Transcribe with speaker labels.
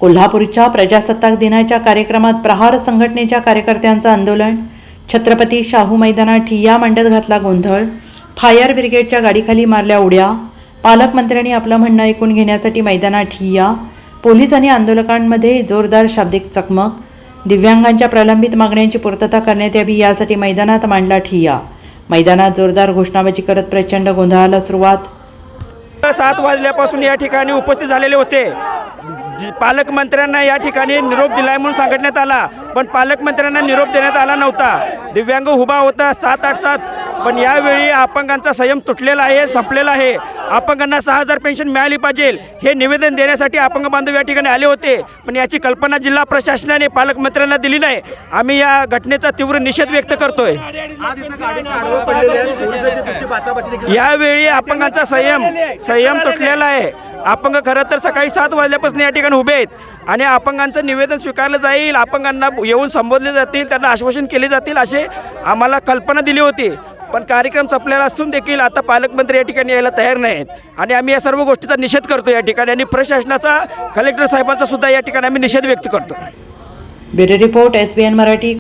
Speaker 1: कोल्हापूरच्या प्रजासत्ताक दिनाच्या कार्यक्रमात प्रहार संघटनेच्या कार्यकर्त्यांचं आंदोलन. छत्रपती शाहू मैदानात ठिय्या मांडत घातला गोंधळ. फायर ब्रिगेडच्या गाडीखाली मारल्या उड्या. पालकमंत्र्यांनी आपलं म्हणणं ऐकून घेण्यासाठी मैदानात ठिय्या. पोलीस आणि आंदोलकांमध्ये जोरदार शाब्दिक चकमक. दिव्यांगांच्या प्रलंबित मागण्यांची पूर्तता करण्यात यावी यासाठी मैदानात मांडला ठिय्या. मैदानात जोरदार घोषणाबाजी करत प्रचंड गोंधळाला सुरुवात.
Speaker 2: 7 वाजल्यापासून या ठिकाणी उपस्थित झालेले होते. पालकमंत्र्यांना या ठिकाणी निरोप दिलाय म्हणून सांगण्यात आला, पण पालकमंत्र्यांना निरोप देण्यात आला नव्हता. दिव्यांग उभा होता 787, पण यावेळी अपंगांचा संयम तुटलेला आहे, संपलेला आहे. अपंगांना 6000 पेन्शन मिळाली पाहिजे हे निवेदन देण्यासाठी अपंग बांधव या ठिकाणी आले होते, पण याची कल्पना जिल्हा प्रशासनाने पालकमंत्र्यांना दिली नाही. आम्ही या घटनेचा तीव्र निषेध व्यक्त करतोय. यावेळी अपंगांचा संयम तुटलेला आहे. अपंग खरं तर सकाळी 7 वाजल्यापासून या ठिकाणी उभे आहेत आणि अपंगांचं निवेदन स्वीकारलं जाईल, अपंगांना येऊन संबोधले जातील, त्यांना आश्वासन केले जातील असे आम्हाला कल्पना दिली होती. पण कार्यक्रम संपलेला असून देखील आता पालकमंत्री या ठिकाणी यायला तयार नाहीत आणि आम्ही या सर्व गोष्टीचा निषेध करतो या ठिकाणी आणि प्रशासनाचा, कलेक्टर साहेबांचा सुद्धा या ठिकाणी आम्ही निषेध व्यक्त करतो.
Speaker 1: Bureau report, SBN Marathi.